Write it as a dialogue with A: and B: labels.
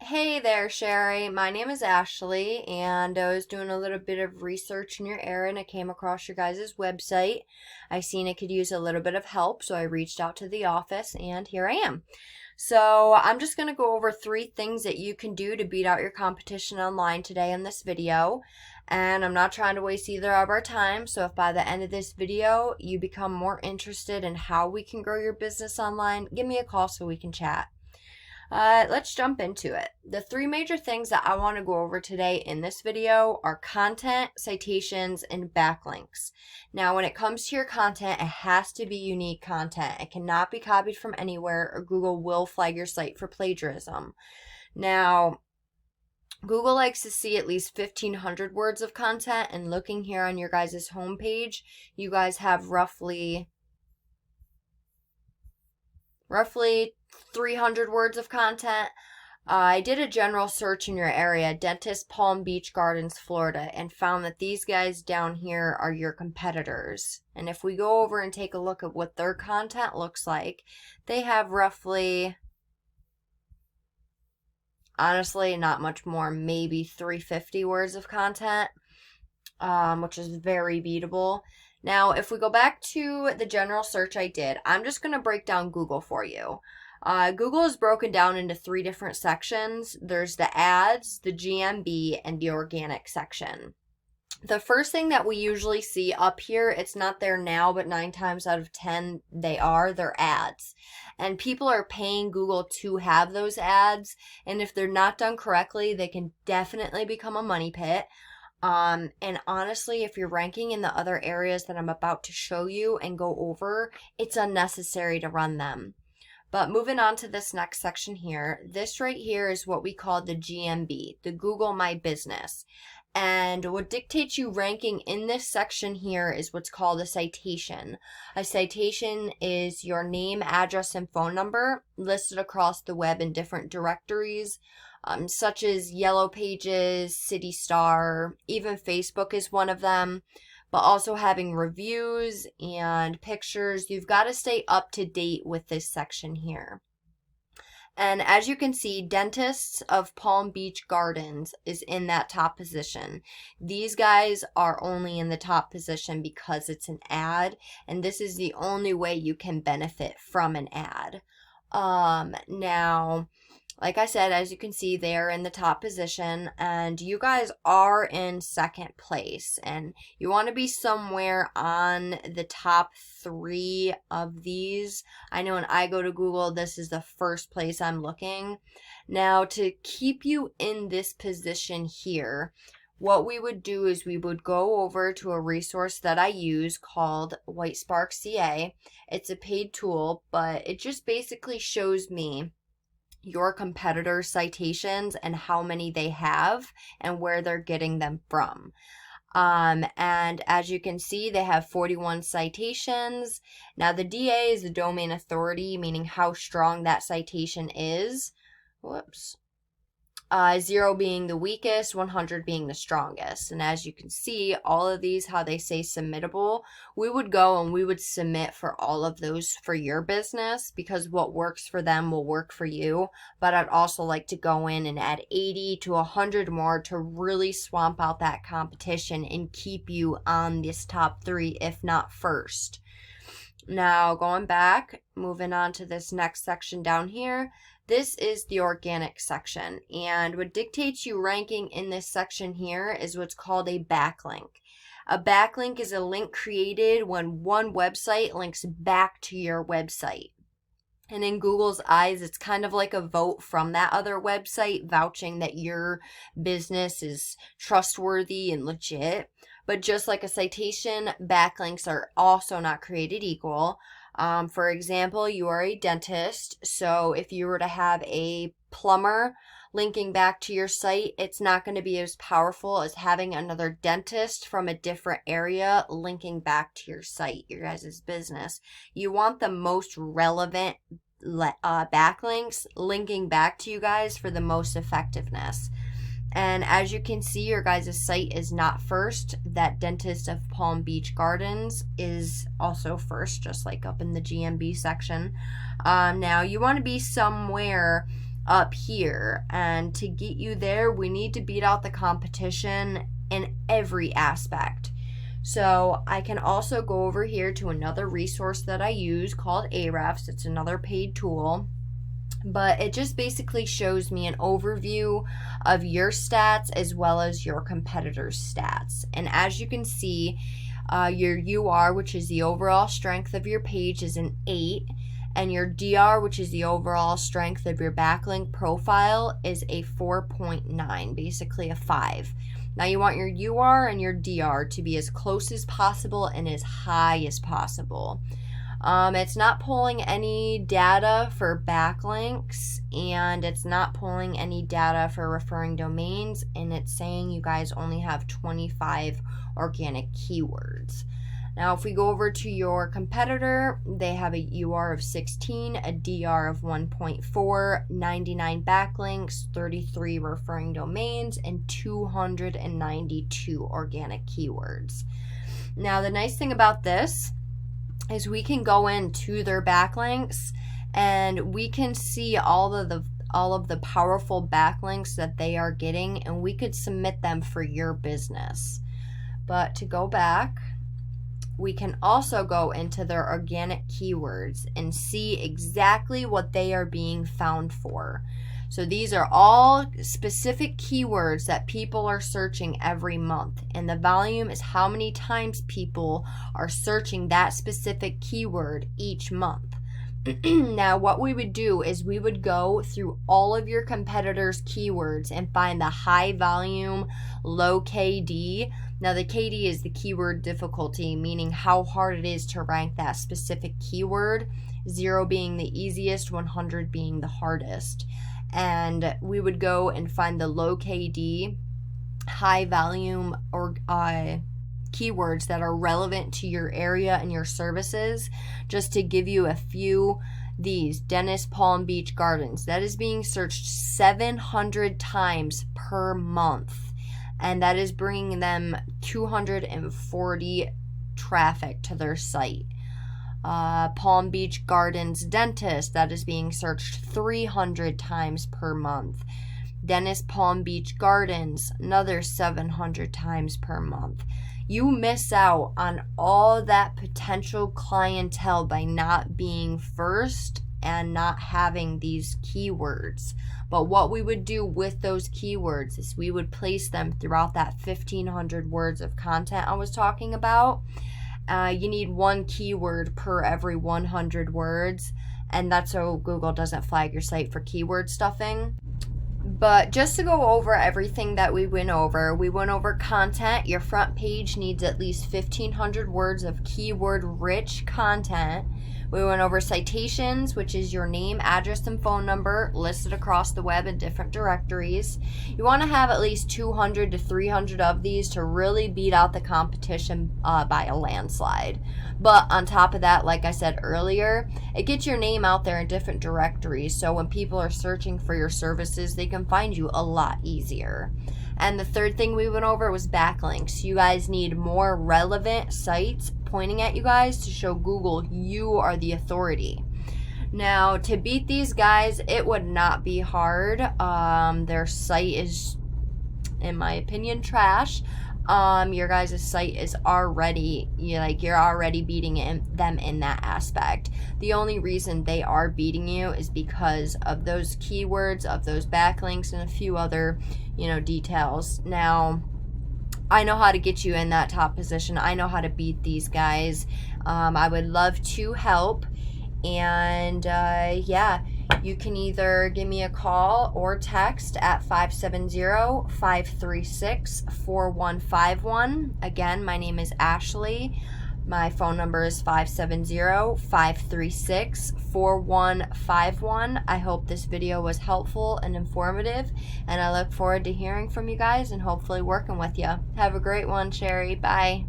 A: Hey there, Sherry. My name is Ashley, and I was doing a little bit of research in your area and I came across your guys' website. I seen it could use a little bit of help, so I reached out to the office, and here I am. So, I'm just going to go over three things that you can do to beat out your competition online today in this video. And I'm not trying to waste either of our time, so if by the end of this video you become more interested in how we can grow your business online, give me a call so we can chat. Let's jump into it. The three major things that I want to go over today in this video are content, citations, and backlinks. Now, when it comes to your content, it has to be unique content. It cannot be copied from anywhere, or Google will flag your site for plagiarism. Now, Google likes to see at least 1,500 words of content, and looking here on your guys' homepage, you guys have roughly 300 words of content. I did a general search in your area, Dentist, Palm Beach Gardens, Florida, and found that these guys down here are your competitors. And if we go over and take a look at what their content looks like, they have roughly, honestly, not much more, maybe 350 words of content, which is very beatable. Now, if we go back to the general search I did, I'm just going to break down Google for you. Google is broken down into three different sections. There's the ads, the GMB, and the organic section. The first thing that we usually see up here, it's not there now, but 9 times out of 10 they're ads. And people are paying Google to have those ads, and if they're not done correctly, they can definitely become a money pit. And honestly, if you're ranking in the other areas that I'm about to show you and go over, it's unnecessary to run them. But moving on to this next section here, this right here is what we call the GMB, the Google My Business. And what dictates you ranking in this section here is what's called a citation. A citation is your name, address, and phone number listed across the web in different directories, such as Yellow Pages, City Star, even Facebook is one of them. But also having reviews and pictures. You've got to stay up to date with this section here. And as you can see, Dentists of Palm Beach Gardens is in that top position. These guys are only in the top position because it's an ad, and this is the only way you can benefit from an ad. Now, like I said, as you can see, they're in the top position, and you guys are in second place, and you want to be somewhere on the top 3 of these. I know when I go to Google, this is the first place I'm looking. Now, to keep you in this position here, what we would do is we would go over to a resource that I use called WhiteSpark CA. It's a paid tool, but it just basically shows me your competitors' citations and how many they have and where they're getting them from. And as you can see, they have 41 citations. Now, the DA is the domain authority, meaning how strong that citation is. Whoops. 0 being the weakest, 100 being the strongest. And as you can see, all of these, how they say submittable, we would go and we would submit for all of those for your business, because what works for them will work for you. But I'd also like to go in and add 80 to 100 more to really swamp out that competition and keep you on this top 3, if not first. Now, going back, moving on to this next section down here, this is the organic section, and what dictates you ranking in this section here is what's called a backlink. A backlink is a link created when one website links back to your website. And in Google's eyes, it's kind of like a vote from that other website vouching that your business is trustworthy and legit. But just like a citation, backlinks are also not created equal. For example, you are a dentist, so if you were to have a plumber linking back to your site, it's not going to be as powerful as having another dentist from a different area linking back to your site, your guys' business. You want the most relevant backlinks linking back to you guys for the most effectiveness. And as you can see, your guys' site is not first. That Dentist of Palm Beach Gardens is also first, just like up in the GMB section. Now, you want to be somewhere up here. And to get you there, we need to beat out the competition in every aspect. So I can also go over here to another resource that I use called Ahrefs. It's another paid tool, but it just basically shows me an overview of your stats as well as your competitors' stats. And as you can see, your UR, which is the overall strength of your page, is an 8, and your DR, which is the overall strength of your backlink profile, is a 4.9, basically a 5. Now you want your UR and your DR to be as close as possible and as high as possible. It's not pulling any data for backlinks, and it's not pulling any data for referring domains, and it's saying you guys only have 25 organic keywords. Now, if we go over to your competitor, they have a UR of 16, a DR of 1.4, 99 backlinks, 33 referring domains, and 292 organic keywords. Now, the nice thing about this is we can go into their backlinks and we can see all of the powerful backlinks that they are getting, and we could submit them for your business. But to go back, we can also go into their organic keywords and see exactly what they are being found for. So these are all specific keywords that people are searching every month, and the volume is how many times people are searching that specific keyword each month. Now, what we would do is we would go through all of your competitors' keywords and find the high volume, low KD. Now, the KD is the keyword difficulty, meaning how hard it is to rank that specific keyword, 0 being the easiest, 100 being the hardest. And we would go and find the low KD, high volume, or keywords that are relevant to your area and your services. Just to give you a few, these Dennis Palm Beach Gardens, that is being searched 700 times per month, and that is bringing them 240 traffic to their site. Palm Beach Gardens Dentist, that is being searched 300 times per month. Dennis Palm Beach Gardens, another 700 times per month. You miss out on all that potential clientele by not being first and not having these keywords. But what we would do with those keywords is we would place them throughout that 1,500 words of content I was talking about. You need one keyword per every 100 words, and that's so Google doesn't flag your site for keyword stuffing. But just to go over everything that we went over content. Your front page needs at least 1,500 words of keyword-rich content. We went over citations, which is your name, address, and phone number listed across the web in different directories. You want to have at least 200 to 300 of these to really beat out the competition by a landslide. But on top of that, like I said earlier, it gets your name out there in different directories, so when people are searching for your services, they can find you a lot easier. And the third thing we went over was backlinks. You guys need more relevant sites pointing at you guys to show Google you are the authority. Now, to beat these guys, it would not be hard. Their site is, in my opinion, trash. Your guys' site is already, you're already beating them in that aspect. The only reason they are beating you is because of those keywords, of those backlinks, and a few other, details. Now, I know how to get you in that top position. I know how to beat these guys. I would love to help. And you can either give me a call or text at 570-536-4151. Again, my name is Ashley. My phone number is 570-536-4151. I hope this video was helpful and informative, and I look forward to hearing from you guys and hopefully working with you. Have a great one, Sherry. Bye.